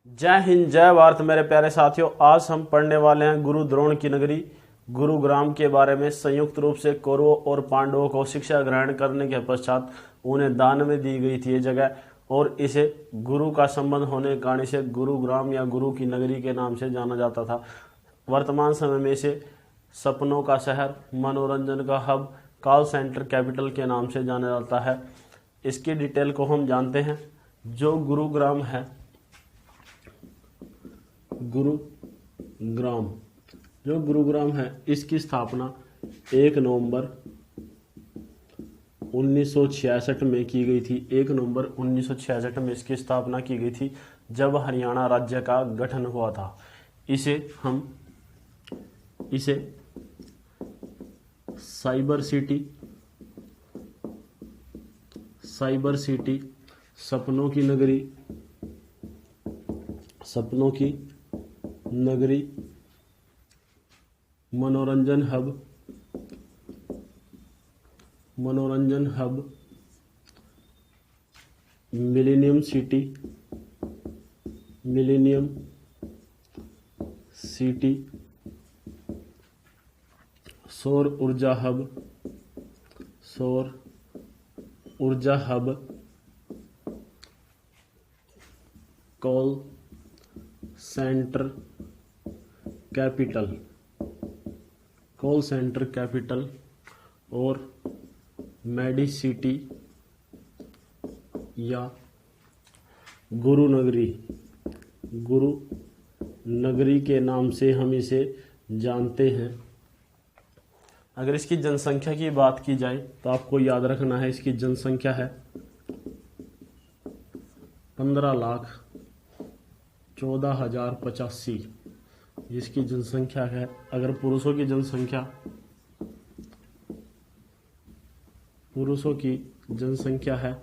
जय हिंद जय भारत मेरे प्यारे साथियों। आज हम पढ़ने वाले हैं गुरु द्रोण की नगरी गुरुग्राम के बारे में। संयुक्त रूप से कौरवों और पांडवों को शिक्षा ग्रहण करने के पश्चात उन्हें दान में दी गई थी ये जगह, और इसे गुरु का संबंध होने के कारण इसे गुरुग्राम या गुरु की नगरी के नाम से जाना जाता था। वर्तमान समय में इसे सपनों का शहर, मनोरंजन का हब, कॉल सेंटर कैपिटल के नाम से जाना जाता है। इसकी डिटेल को हम जानते हैं। जो गुरुग्राम है, गुरुग्राम है, इसकी स्थापना 1 नवंबर 1966 में की गई थी। 1 नवंबर 1966 में इसकी स्थापना की गई थी, जब हरियाणा राज्य का गठन हुआ था। इसे साइबर सिटी, सपनों की नगरी, मनोरंजन हब, मिलेनियम सिटी, सौर ऊर्जा हब, कॉल सेंटर कैपिटल और मेडी सिटी या गुरु नगरी के नाम से हम इसे जानते हैं। अगर इसकी जनसंख्या की बात की जाए तो आपको याद रखना है, इसकी जनसंख्या है 15,14,085, जिसकी जनसंख्या है। अगर पुरुषों की जनसंख्या है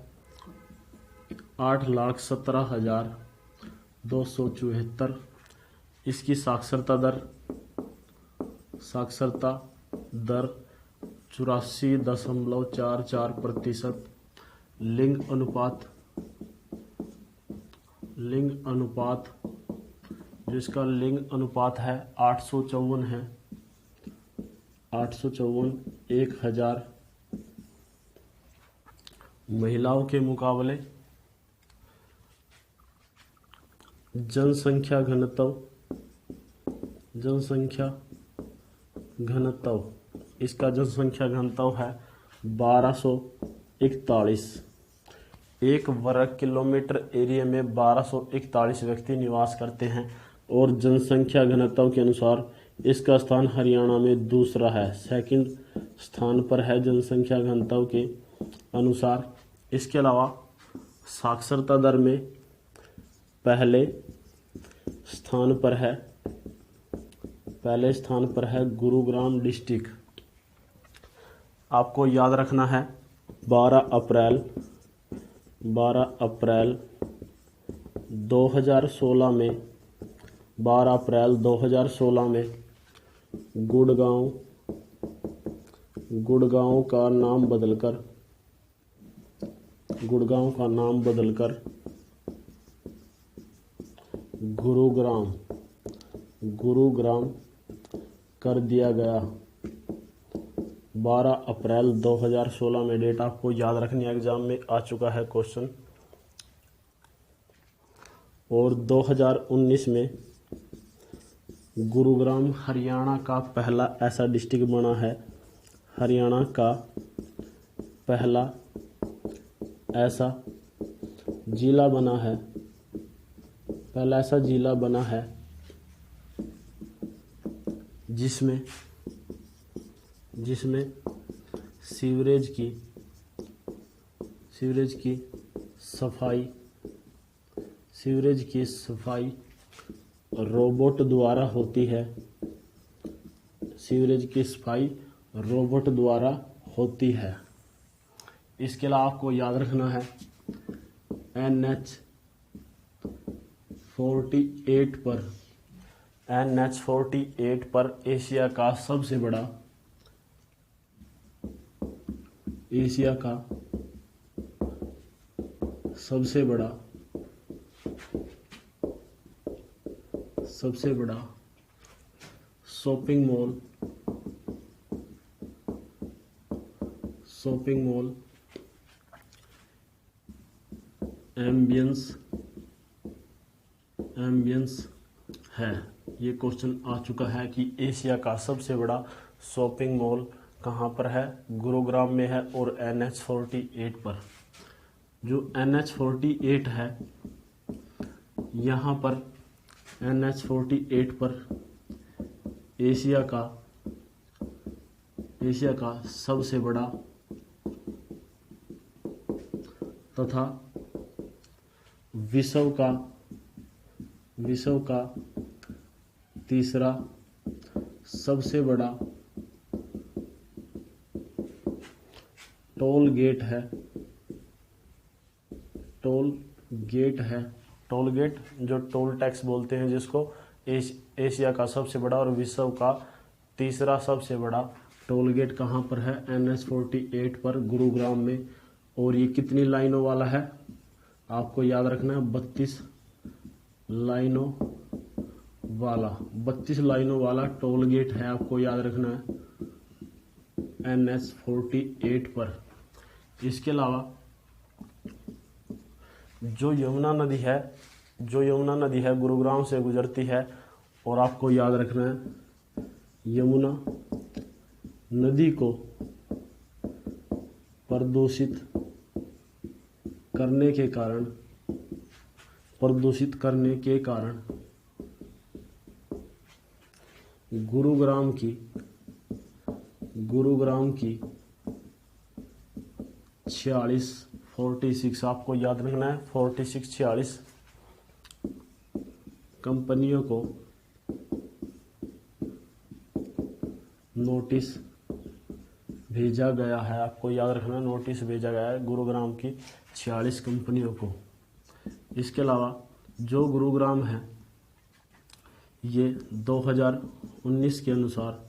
8,17,274। इसकी साक्षरता दर 84.44%। लिंग अनुपात जिसका लिंग अनुपात है 854 है। 854 1000। महिलाओं के मुकाबले जनसंख्या घनत्व, इसका जनसंख्या घनत्व है 1241। 1 वर्ग किलोमीटर एरिया में 1241 व्यक्ति निवास करते हैं, और जनसंख्या घनत्व के अनुसार इसका स्थान हरियाणा में दूसरा है, सेकंड स्थान पर है जनसंख्या घनत्व के अनुसार। इसके अलावा साक्षरता दर में पहले स्थान पर है गुरुग्राम डिस्ट्रिक्ट। आपको याद रखना है 12 अप्रैल 2016 में गुड़गांव का नाम बदलकर गुरुग्राम कर दिया गया। 12 अप्रैल 2016 में डेट आपको याद रखनी है, एग्जाम में आ चुका है क्वेश्चन। और 2019 में गुरुग्राम हरियाणा का पहला ऐसा डिस्ट्रिक्ट बना है, हरियाणा का पहला ऐसा जिला बना है जिसमें सीवरेज की सफाई रोबोट द्वारा होती है। इसके अलावा आपको याद रखना है NH 48 पर एशिया का सबसे बड़ा सबसे बड़ा शॉपिंग मॉल एम्बियंस है। ये क्वेश्चन आ चुका है कि एशिया का सबसे बड़ा शॉपिंग मॉल कहाँ पर है? गुरुग्राम में है और NH-48 पर। जो NH-48 है, यहाँ पर NH-48 पर एशिया का सबसे बड़ा तथा विश्व का तीसरा सबसे बड़ा टोल गेट जो टोल टैक्स बोलते हैं, जिसको एशिया का सबसे बड़ा और विश्व का तीसरा सबसे बड़ा टोल गेट कहाँ पर है? NH-48 पर, गुरुग्राम में। और ये कितनी लाइनों वाला है? आपको याद रखना है 32 लाइनों वाला टोल गेट है, आपको याद रखना है NH-48 पर। इसके अलावा जो यमुना नदी है गुरुग्राम से गुजरती है, और आपको याद रखना है यमुना नदी को प्रदूषित करने के कारण गुरुग्राम की 46 आपको याद रखना है 46 कंपनियों को नोटिस भेजा गया है। आपको याद रखना, नोटिस भेजा गया है गुरुग्राम की 46 कंपनियों को। इसके अलावा जो गुरुग्राम है, ये 2019 के अनुसार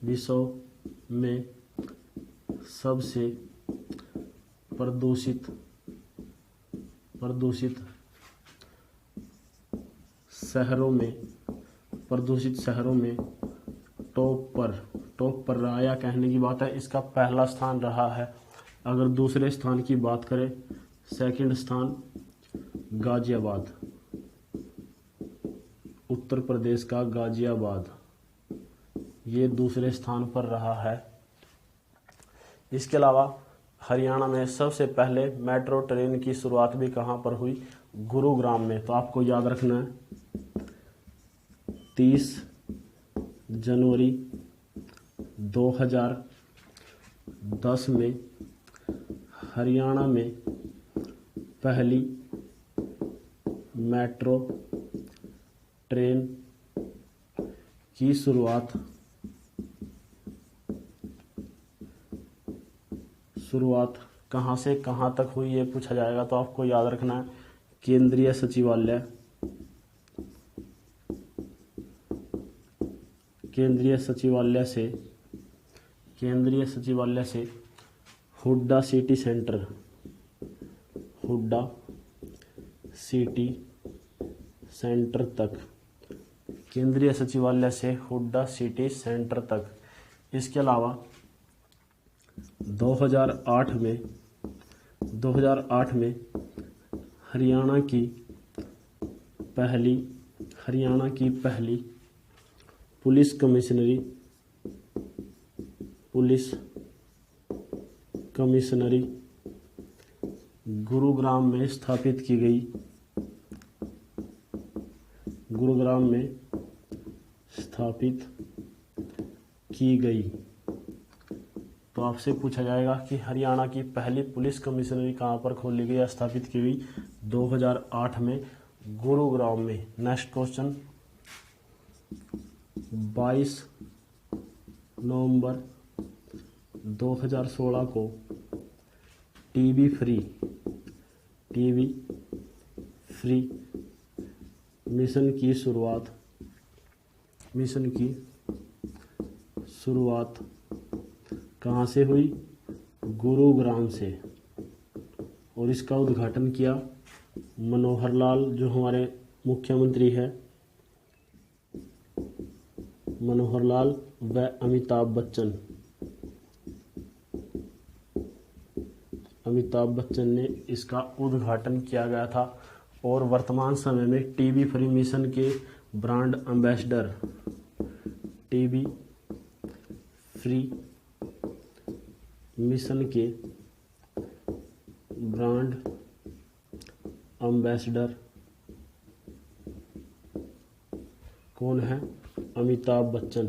विश्व में सबसे प्रदूषित शहरों में टॉप पर रहा, या कहने की बात है इसका पहला स्थान रहा है। अगर दूसरे स्थान की बात करें, सेकंड स्थान गाजियाबाद, उत्तर प्रदेश का गाजियाबाद, ये दूसरे स्थान पर रहा है। इसके अलावा हरियाणा में सबसे पहले मेट्रो ट्रेन की शुरुआत भी कहाँ पर हुई? गुरुग्राम में। तो आपको याद रखना है 30 जनवरी 2010 में हरियाणा में पहली मेट्रो ट्रेन की शुरुआत कहाँ से कहाँ तक हुई, ये पूछा जाएगा। तो आपको याद रखना है केंद्रीय सचिवालय से हुड्डा सिटी सेंटर तक, केंद्रीय सचिवालय से हुड्डा सिटी सेंटर तक। इसके अलावा 2008 में हरियाणा की पहली पुलिस कमिश्नरी गुरुग्राम में स्थापित की गई। तो आपसे पूछा जाएगा कि हरियाणा की पहली पुलिस कमिश्नरी कहाँ पर खोली गई या स्थापित की गई? 2008 में गुरुग्राम में। नेक्स्ट क्वेश्चन, 22 नवंबर 2016 को टीबी फ्री मिशन की शुरुआत कहाँ से हुई? गुरुग्राम से। और इसका उद्घाटन किया मनोहर लाल, जो हमारे मुख्यमंत्री है, मनोहर लाल व अमिताभ बच्चन। अमिताभ बच्चन ने इसका उद्घाटन किया गया था। और वर्तमान समय में टीबी फ्री मिशन के brand ambassador, TB free mission के ब्रांड एम्बेसडर कौन है? अमिताभ बच्चन।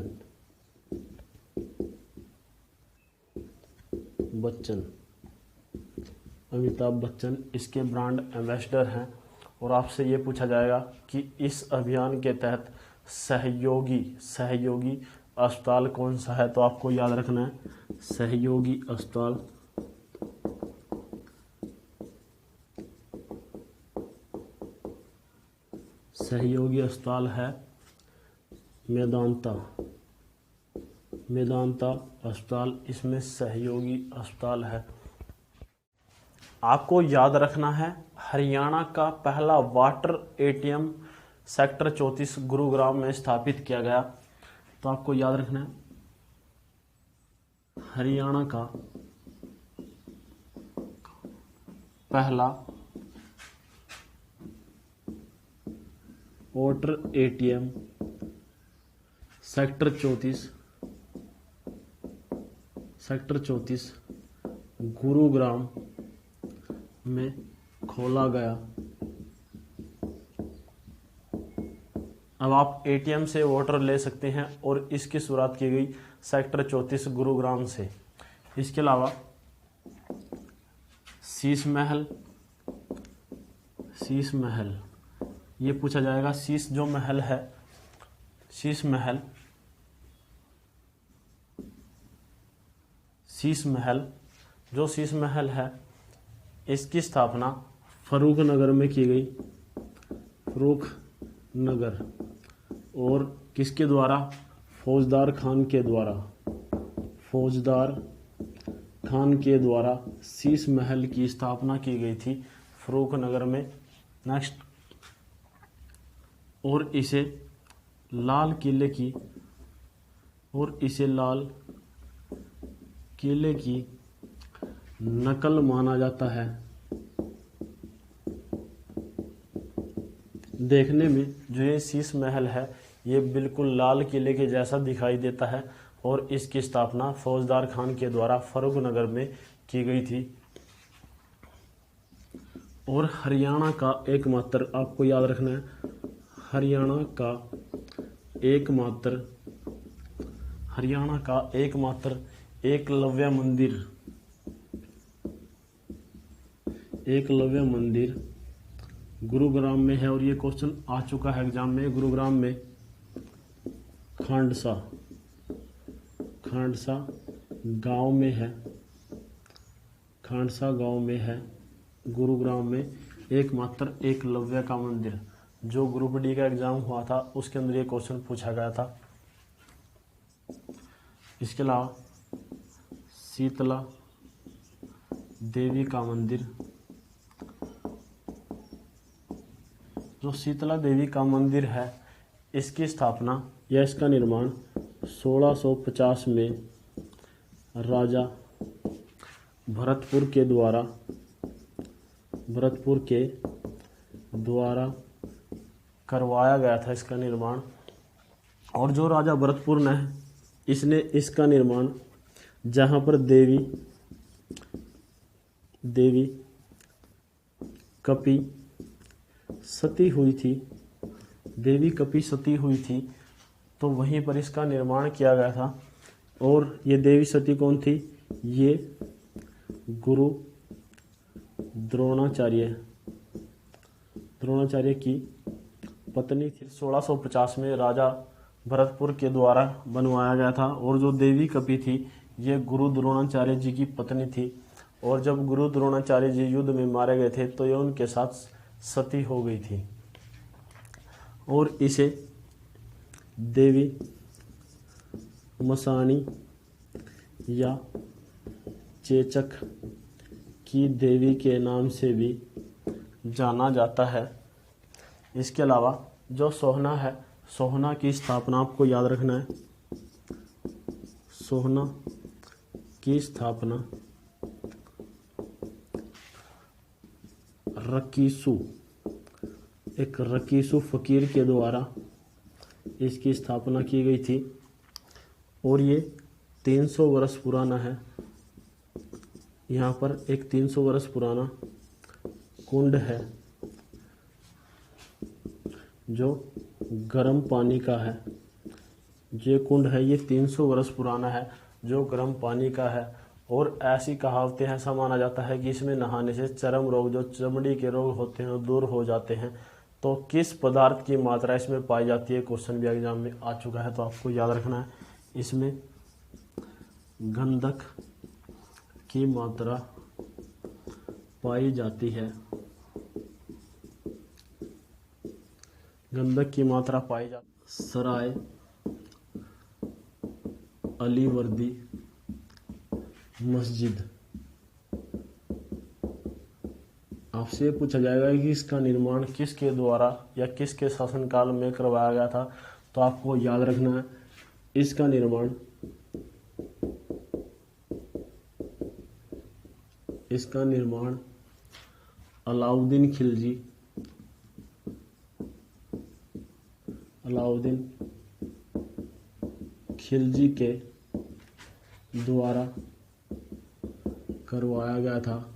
अमिताभ बच्चन इसके ब्रांड एम्बेसडर हैं। और आपसे ये पूछा जाएगा कि इस अभियान के तहत सहयोगी अस्पताल कौन सा है, तो आपको याद रखना है सहयोगी अस्पताल। सहयोगी अस्पताल है मेदांता अस्पताल, इसमें सहयोगी अस्पताल है। आपको याद रखना है हरियाणा का पहला वाटर एटीएम सेक्टर 34 गुरुग्राम में स्थापित किया गया। तो आपको याद रखना है हरियाणा का पहला वाटर एटीएम सेक्टर 34 गुरुग्राम में खोला गया। अब आप एटीएम से वाटर ले सकते हैं और इसकी शुरुआत की गई सेक्टर 34 गुरुग्राम से। इसके अलावा शीश महल ये पूछा जाएगा। शीश महल है, इसकी स्थापना फरूख नगर में की गई। फरूख नगर। और किसके द्वारा? फौजदार खान के द्वारा शीश महल की स्थापना की गई थी फरूख नगर में। नेक्स्ट, और इसे लाल किले की नकल माना जाता है। देखने में जो ये शीश महल है ये बिल्कुल लाल किले के जैसा दिखाई देता है। और इसकी स्थापना फौजदार खान के द्वारा फरूख नगर में की गई थी। और हरियाणा का एकमात्र, आपको याद रखना है, हरियाणा का एकमात्र एकलव्य मंदिर गुरुग्राम में है। और ये क्वेश्चन आ चुका है एग्जाम में। गुरुग्राम में खांडसा गांव में है। गुरुग्राम में एकमात्र एकलव्य का मंदिर। जो ग्रुप डी का एग्जाम हुआ था उसके अंदर ये क्वेश्चन पूछा गया था। इसके अलावा शीतला देवी का मंदिर। जो शीतला देवी का मंदिर है इसकी स्थापना या इसका निर्माण 1650 में राजा भरतपुर के द्वारा करवाया गया था इसका निर्माण। और जो राजा भरतपुर ने इसने इसका निर्माण जहाँ पर देवी कपि सती हुई थी, तो वहीं पर इसका निर्माण किया गया था। और ये देवी सती कौन थी? ये गुरु द्रोणाचार्य की पत्नी थी। 1650 में राजा भरतपुर के द्वारा बनवाया गया था। और जो देवी कपि थी ये गुरु द्रोणाचार्य जी की पत्नी थी। और जब गुरु द्रोणाचार्य जी युद्ध में मारे गए थे तो ये उनके साथ सती हो गई थी। और इसे देवी मसानी या चेचक की देवी के नाम से भी जाना जाता है। इसके अलावा जो सोहना है, सोहना की स्थापना आपको याद रखना है। सोहना की स्थापना रकीसू, एक रकीसू फकीर के द्वारा इसकी स्थापना की गई थी और ये 300 वर्ष पुराना है। यहाँ पर एक 300 वर्ष पुराना कुंड है जो गर्म पानी का है। ये कुंड है, ये 300 वर्ष पुराना है जो गर्म पानी का है। और ऐसी कहावतें हैं, ऐसा माना जाता है कि इसमें नहाने से चर्म रोग, जो चमड़ी के रोग होते हैं, वो दूर हो जाते हैं। तो किस पदार्थ की मात्रा इसमें पाई जाती है, क्वेश्चन भी एग्जाम में आ चुका है, तो आपको याद रखना है। इसमें गंधक की मात्रा पाई जाती है। गंधक की मात्रा पाई जाती। सराय अलीवर्दी मस्जिद, आपसे ये पूछा जाएगा कि इसका निर्माण किसके द्वारा या किसके शासनकाल में करवाया गया था, तो आपको याद रखना है इसका निर्माण अलाउद्दीन खिलजी के द्वारा करवाया गया था।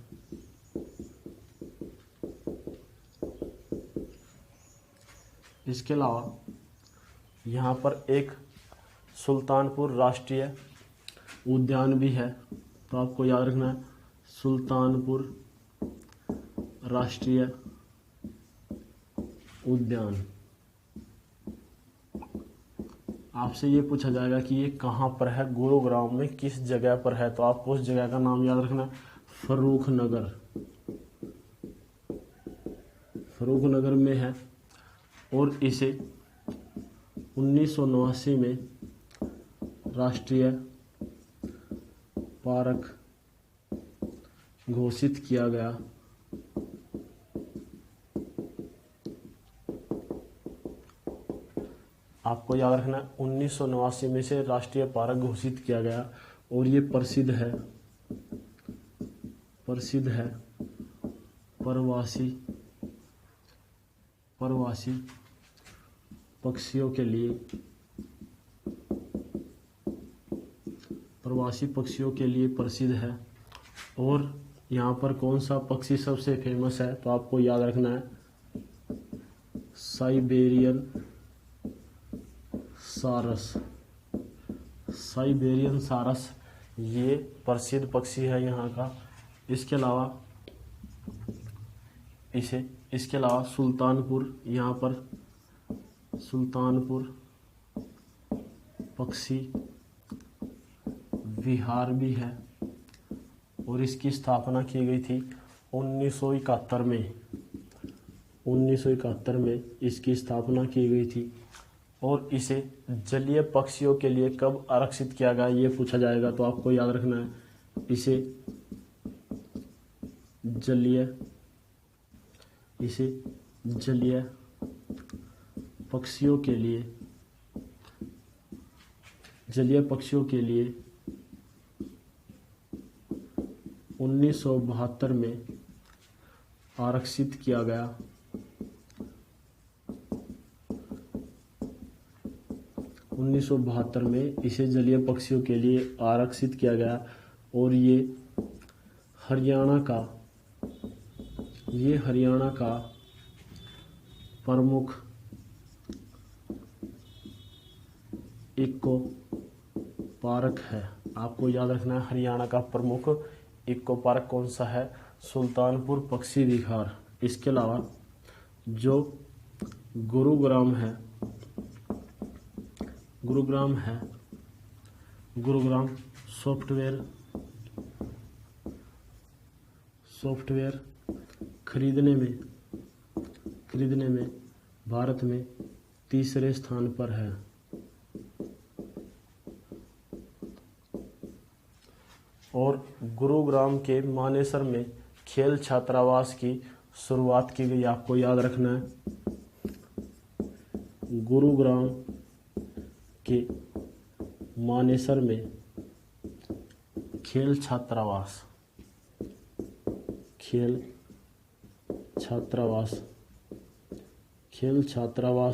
इसके अलावा यहाँ पर एक सुल्तानपुर राष्ट्रीय उद्यान भी है, तो आपको याद रखना है सुल्तानपुर राष्ट्रीय उद्यान। आपसे ये पूछा जाएगा कि ये कहाँ पर है, गुरुग्राम में किस जगह पर है, तो आपको उस जगह का नाम याद रखना है फर्रुख नगर में है। और इसे 1989 में राष्ट्रीय पार्क घोषित किया गया। आपको याद रखना है 1989 में से राष्ट्रीय पार्क घोषित किया गया। और ये प्रसिद्ध है प्रवासी पक्षियों के लिए प्रसिद्ध है। और यहाँ पर कौन सा पक्षी सबसे फेमस है, तो आपको याद रखना है साइबेरियन सारस, ये प्रसिद्ध पक्षी है यहाँ का। इसके अलावा सुल्तानपुर, यहाँ पर सुल्तानपुर पक्षी विहार भी है और इसकी स्थापना की गई थी 1971 में। 1971 में इसकी स्थापना की गई थी। और इसे जलीय पक्षियों के लिए कब आरक्षित किया गया, ये पूछा जाएगा, तो आपको याद रखना है इसे जलीय पक्षियों के लिए 1972 में आरक्षित किया गया। 1972 में इसे जलीय पक्षियों के लिए आरक्षित किया गया। और ये हरियाणा का प्रमुख इको पार्क है। आपको याद रखना है हरियाणा का प्रमुख इको पार्क कौन सा है, सुल्तानपुर पक्षी विहार। इसके अलावा जो गुरुग्राम सॉफ्टवेयर खरीदने में भारत में तीसरे स्थान पर है। और गुरुग्राम के मानेसर में खेल छात्रावास की शुरुआत की गई। आपको याद रखना है, गुरुग्राम के मानेसर में खेल छात्रावास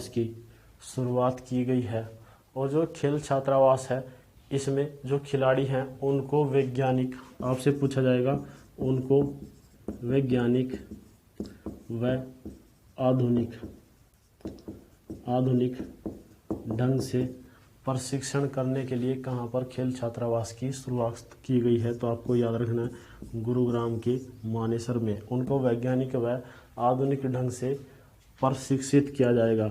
की शुरुआत की गई है। और जो खेल छात्रावास है, इसमें जो खिलाड़ी हैं उनको वैज्ञानिक, आपसे पूछा जाएगा, उनको वैज्ञानिक व आधुनिक ढंग से प्रशिक्षण करने के लिए कहाँ पर खेल छात्रावास की शुरुआत की गई है। तो आपको याद रखना है, गुरुग्राम के मानेसर में उनको वैज्ञानिक व आधुनिक ढंग से प्रशिक्षित किया जाएगा।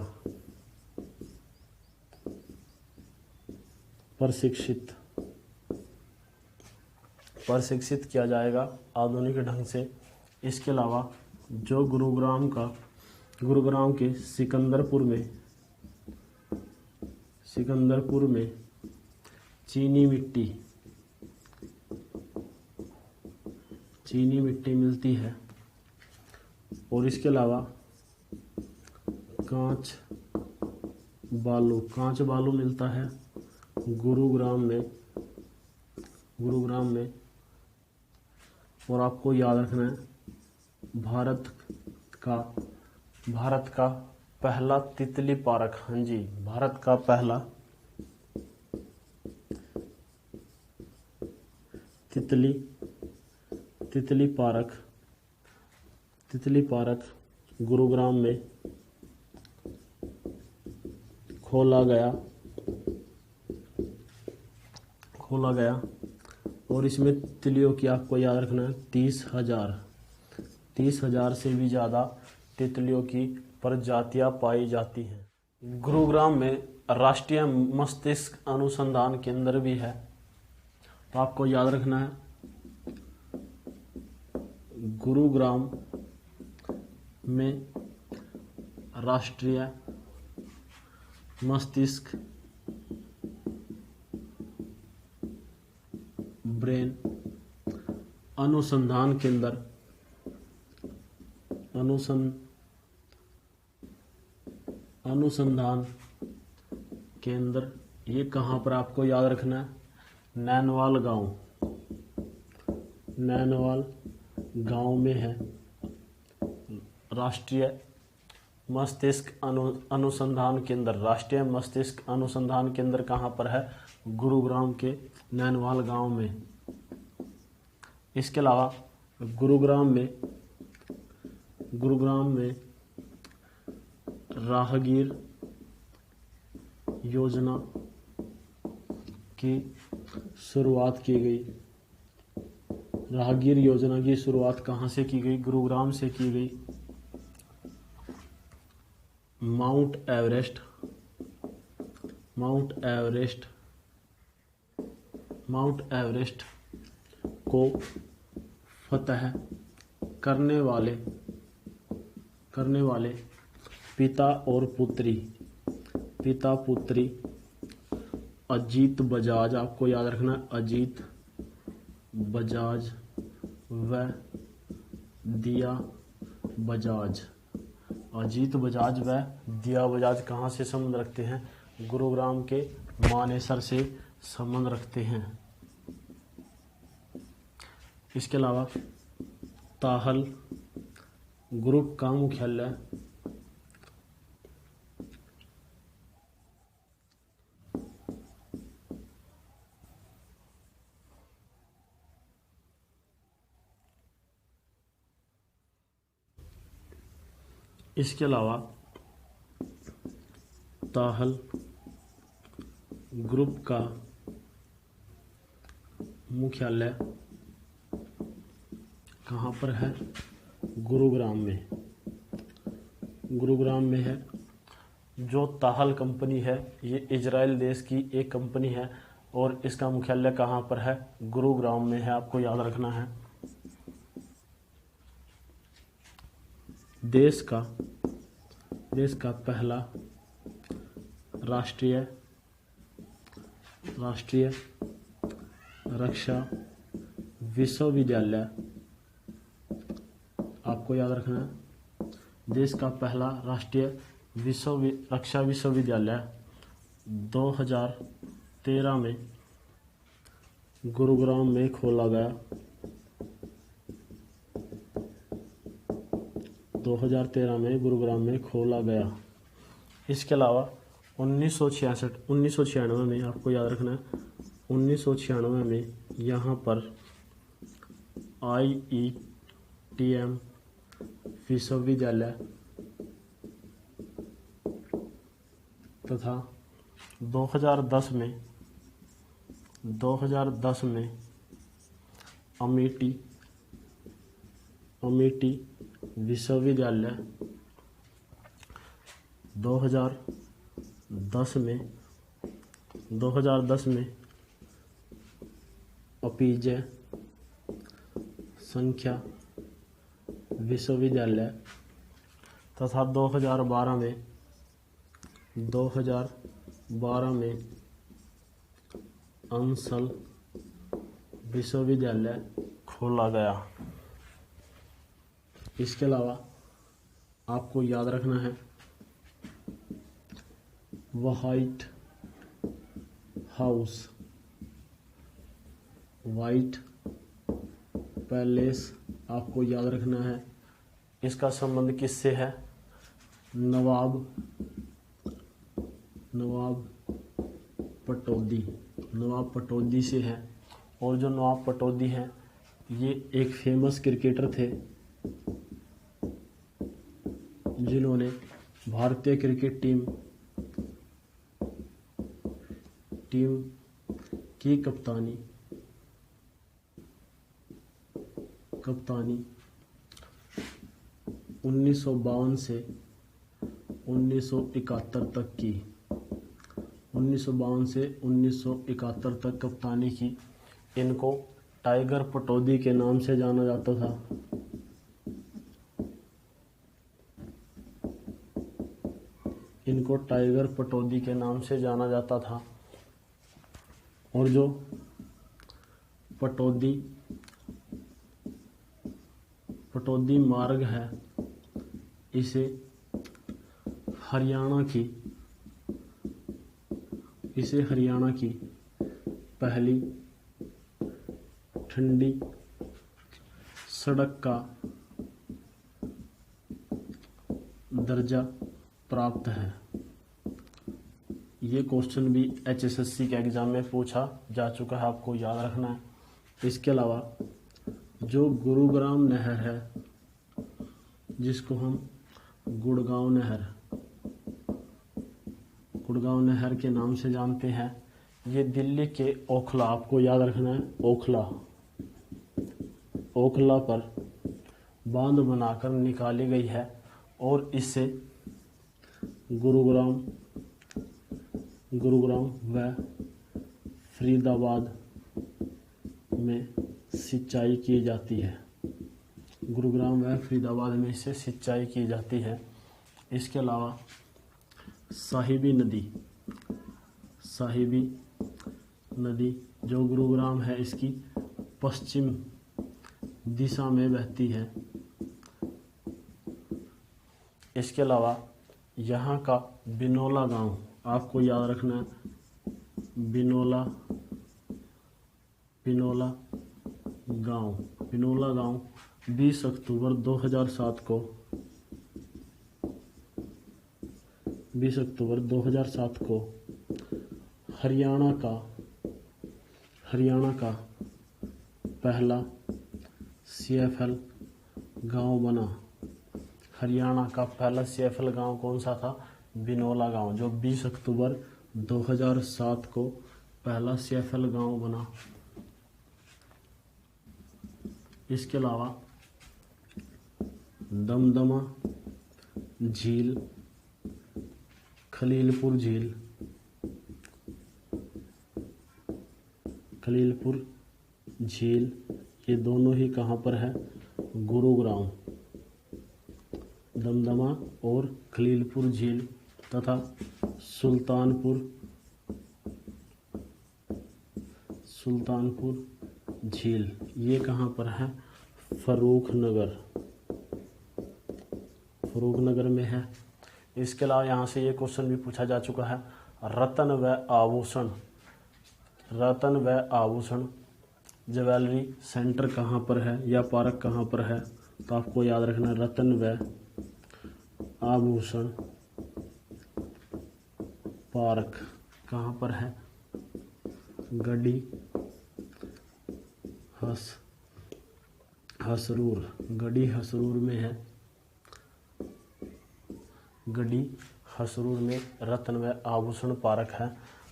प्रशिक्षित किया जाएगा आधुनिक ढंग से। इसके अलावा जो गुरुग्राम के सिकंदरपुर में चीनी मिट्टी मिलती है, और इसके अलावा कांच बालू मिलता है गुरुग्राम में। और आपको याद रखना है, भारत का पहला तितली पार्क, हाँ जी, भारत का पहला तितली पार्क गुरुग्राम में खोला गया। और इसमें तितलियों की, आपको याद रखना है, 30,000 से भी ज़्यादा तितलियों की प्रजातियां पाई जाती हैं। गुरुग्राम में राष्ट्रीय मस्तिष्क अनुसंधान केंद्र भी है। तो आपको याद रखना है, गुरुग्राम में राष्ट्रीय मस्तिष्क ब्रेन अनुसंधान केंद्र, ये कहाँ पर, आपको याद रखना है, नैनवाल गांव में है। राष्ट्रीय मस्तिष्क अनुसंधान केंद्र कहाँ पर है? गुरुग्राम के नैनवाल गांव में। इसके अलावा गुरुग्राम में राहगीर योजना की शुरुआत की गई। राहगीर योजना की शुरुआत कहाँ से की गई? गुरुग्राम से की गई। माउंट एवरेस्ट को फतह करने वाले पिता पुत्री अजीत बजाज, आपको याद रखना, अजीत बजाज व दिया बजाज। अजीत बजाज व दिया बजाज कहाँ से संबंध रखते हैं? गुरुग्राम के मानेसर से संबंध रखते हैं। इसके अलावा ताहल ग्रुप का मुख्यालय ताहल ग्रुप का मुख्यालय कहाँ पर है? गुरुग्राम में है। जो ताहल कंपनी है, ये इजराइल देश की एक कंपनी है और इसका मुख्यालय कहाँ पर है? गुरुग्राम में है, आपको याद रखना है। देश का पहला राष्ट्रीय रक्षा विश्वविद्यालय आपको याद रखना है, देश का पहला राष्ट्रीय रक्षा विश्वविद्यालय 2013 में गुरुग्राम में खोला गया। 2013 में गुरुग्राम में खोला गया। इसके अलावा 1996 में आपको याद रखना है, 1996 में यहाँ पर IETM विश्वविद्यालय तथा 2010 में अमेठी विश्वविद्यालय, 2010 में अपीजय संख्या विश्वविद्यालय तथा 2012 में अंसल विश्वविद्यालय खोला गया। इसके अलावा आपको याद रखना है, व्हाइट पैलेस आपको याद रखना है। इसका संबंध किससे है? नवाब पटौदी से है। और जो नवाब पटौदी हैं ये एक फेमस क्रिकेटर थे जिन्होंने भारतीय क्रिकेट टीम की कप्तानी 1952 से 1971 तक की। 1952 से 1971 तक कप्तानी की। इनको टाइगर पटौदी के नाम से जाना जाता था। इनको टाइगर पटौदी के नाम से जाना जाता था। और जो पटौदी मार्ग है, इसे हरियाणा की पहली ठंडी सड़क का दर्जा प्राप्त है। ये क्वेश्चन भी HSSC के एग्ज़ाम में पूछा जा चुका है, आपको याद रखना है। इसके अलावा जो गुरुग्राम नहर है, जिसको हम गुड़गांव नहर के नाम से जानते हैं, ये दिल्ली के ओखला, आपको याद रखना है, ओखला पर बांध बनाकर निकाली गई है और इससे गुरुग्राम व फरीदाबाद में सिंचाई की जाती है। गुरुग्राम व फरीदाबाद में इससे सिंचाई की जाती है। इसके अलावा साहिबी नदी जो गुरुग्राम है, इसकी पश्चिम दिशा में बहती है। इसके अलावा यहाँ का बिनोला गांव आपको याद रखना है, बिनोला गांव 20 अक्टूबर 2007 को हरियाणा का पहला CFL गांव बना। हरियाणा का पहला CFL गांव कौन सा था? बिनोला गांव, जो 20 अक्टूबर 2007 को पहला CFL गांव बना। इसके अलावा दमदमा झील, खलीलपुर झील, ये दोनों ही कहाँ पर है? गुरुग्राम। दमदमा और खलीलपुर झील तथा सुल्तानपुर झील, ये कहाँ पर है? फर्रुखनगर, फर्रुखनगर में है। इसके अलावा यहाँ से ये क्वेश्चन भी पूछा जा चुका है, रत्न व आभूषण, रत्न व आभूषण ज्वेलरी सेंटर कहाँ पर है या पार्क कहाँ पर है? तो आपको याद रखना है रत्न व आभूषण पार्क कहाँ पर है? गढ़ी हसरूर, गढ़ी हसरूर में है, गढ़ी हसरूर में रत्न व आभूषण पार्क है।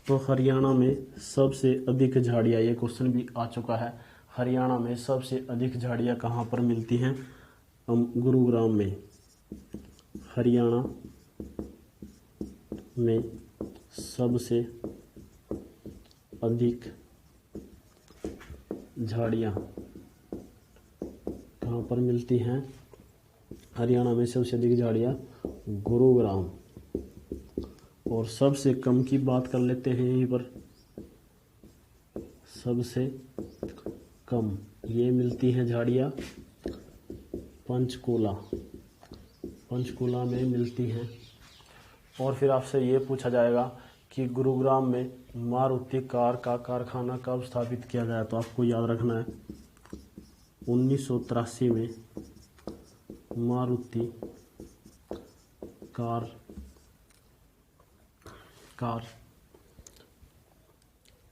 तो हरियाणा में सबसे अधिक झाड़ियाँ, ये क्वेश्चन भी आ चुका है, हरियाणा में सबसे अधिक झाड़ियाँ कहाँ पर मिलती हैं? गुरुग्राम में, हरियाणा में सबसे अधिक झाड़ियाँ कहाँ पर मिलती हैं? हरियाणा में सबसे अधिक झाड़ियाँ गुरुग्राम। और सबसे कम की बात कर लेते हैं यहीं पर, सबसे कम ये मिलती हैं झाड़ियाँ पंचकूला, पंचकूला में मिलती हैं। और फिर आपसे ये पूछा जाएगा कि गुरुग्राम में मारुति कार का कारखाना कब स्थापित किया गया? तो आपको याद रखना है 1983 में मारुति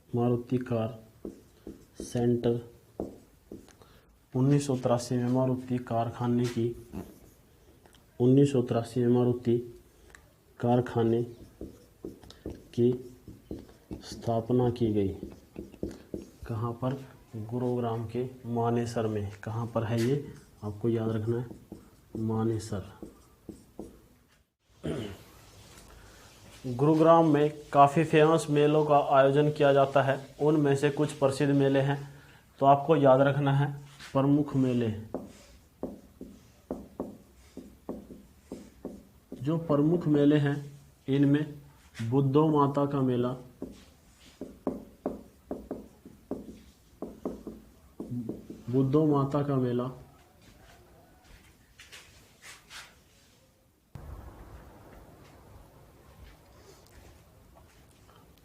मारुति कार सेंटर 1983 में मारुति कारखाने की 1983 में मारुति कारखाने की स्थापना की गई। कहाँ पर? गुरुग्राम के मानेसर में। कहाँ पर है ये? आपको याद रखना है मानेसर। गुरुग्राम में काफ़ी फेमस मेलों का आयोजन किया जाता है, उनमें से कुछ प्रसिद्ध मेले हैं। तो आपको याद रखना है प्रमुख मेले। जो प्रमुख मेले हैं इनमें बुद्धो माता का मेला, बुद्धो माता का मेला,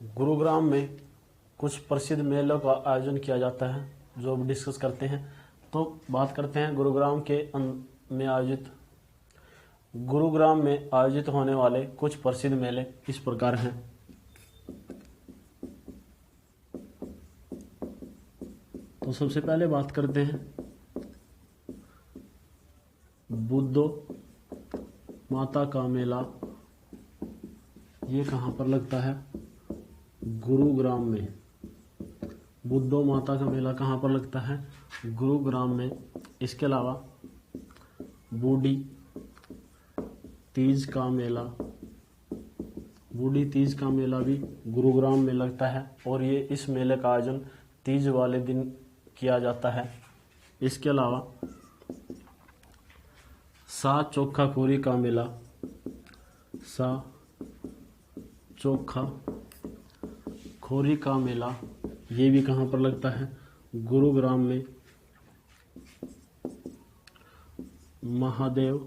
गुरुग्राम में कुछ प्रसिद्ध मेलों का आयोजन किया जाता है जो अब डिस्कस करते हैं। तो बात करते हैं गुरुग्राम में आयोजित होने वाले कुछ प्रसिद्ध मेले इस प्रकार हैं। तो सबसे पहले बात करते हैं बुद्धो माता का मेला। ये कहाँ पर लगता है? गुरुग्राम में। बुद्धो माता का मेला कहाँ पर लगता है? गुरुग्राम में। इसके अलावा बूढ़ी तीज का मेला, बूढ़ी तीज का मेला भी गुरुग्राम में लगता है और ये इस मेले का आयोजन तीज वाले दिन किया जाता है। इसके अलावा सा चोखा खोरी का मेला, सा चोखा खोरी का मेला, ये भी कहाँ पर लगता है? गुरुग्राम में। महादेव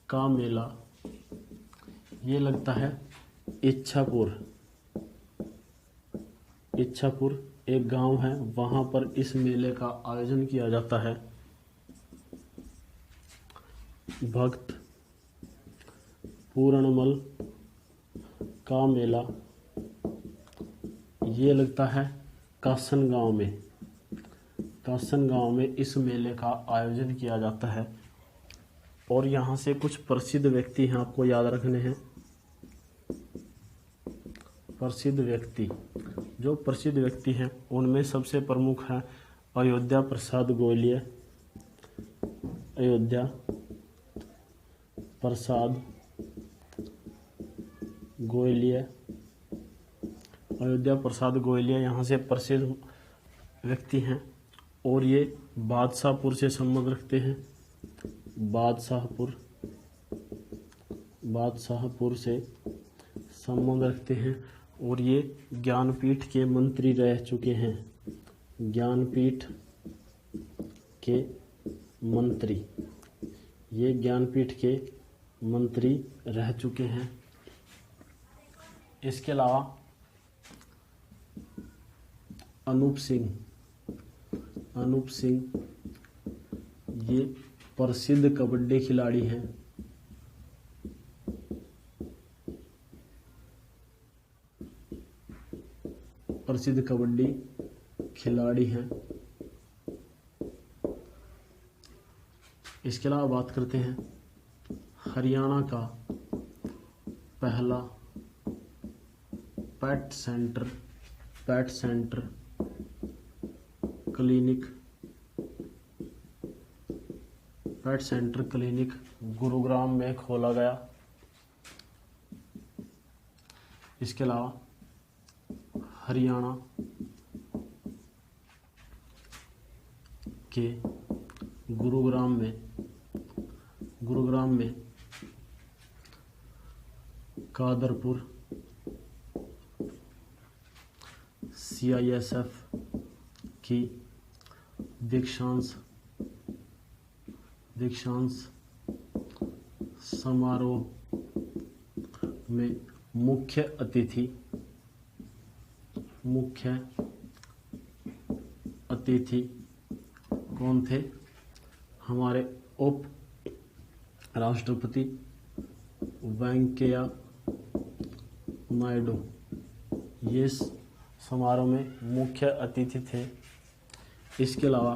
का मेला ये लगता है इच्छापुर। इच्छापुर एक गांव है, वहां पर इस मेले का आयोजन किया जाता है। भक्त पूर्णमल का मेला ये लगता है कासन गांव में। कासन गांव में इस मेले का आयोजन किया जाता है। और यहाँ से कुछ प्रसिद्ध व्यक्ति हैं, आपको याद रखने हैं। प्रसिद्ध व्यक्ति, जो प्रसिद्ध व्यक्ति हैं उनमें सबसे प्रमुख है अयोध्या प्रसाद गोयलिया। अयोध्या प्रसाद गोयलिया, अयोध्या प्रसाद गोयलिया यहाँ से प्रसिद्ध व्यक्ति हैं और ये बादशाहपुर से संबंध रखते हैं। बादशाहपुर से संबंध रखते हैं और ये ज्ञानपीठ के मंत्री रह चुके हैं। ज्ञानपीठ के मंत्री, ये ज्ञानपीठ के मंत्री रह चुके हैं। इसके अलावा अनूप सिंह ये प्रसिद्ध कबड्डी खिलाड़ी हैं। प्रसिद्ध कबड्डी खिलाड़ी हैं। इसके अलावा बात करते हैं हरियाणा का पहला पेट सेंटर क्लिनिक गुरुग्राम में खोला गया। इसके अलावा हरियाणा के गुरुग्राम में कादरपुर CISF की दीक्षांत समारोह में मुख्य अतिथि कौन थे? हमारे उप राष्ट्रपति वेंकैया नायडू ये समारोह में मुख्य अतिथि थे। इसके अलावा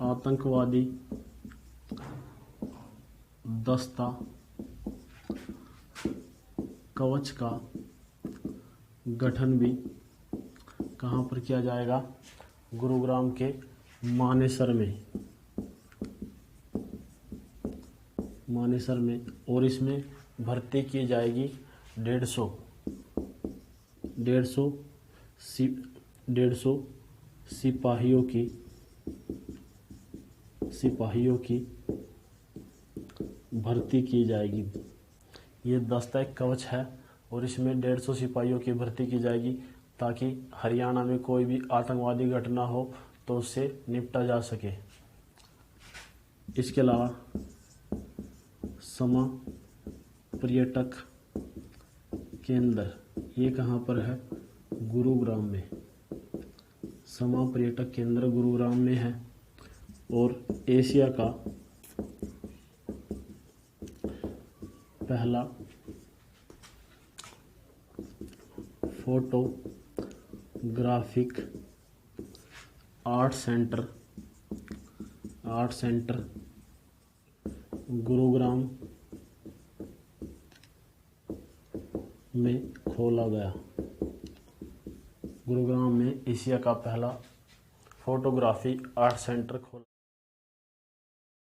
आतंकवादी दस्ता कवच का गठन भी कहाँ पर किया जाएगा? गुरुग्राम के मानेसर में और इसमें भर्ती की जाएगी 150 सिपाहियों की भर्ती की जाएगी। ये दस्ता एक कवच है और इसमें 150 सिपाहियों की भर्ती की जाएगी ताकि हरियाणा में कोई भी आतंकवादी घटना हो तो उससे निपटा जा सके। इसके अलावा समा पर्यटक केंद्र ये कहाँ पर है? गुरुग्राम में। समा पर्यटक केंद्र गुरुग्राम में है और एशिया का पहला फोटोग्राफिक आर्ट सेंटर गुरुग्राम में खोला गया। गुरुग्राम में एशिया का पहला फोटोग्राफी आर्ट सेंटर खोला।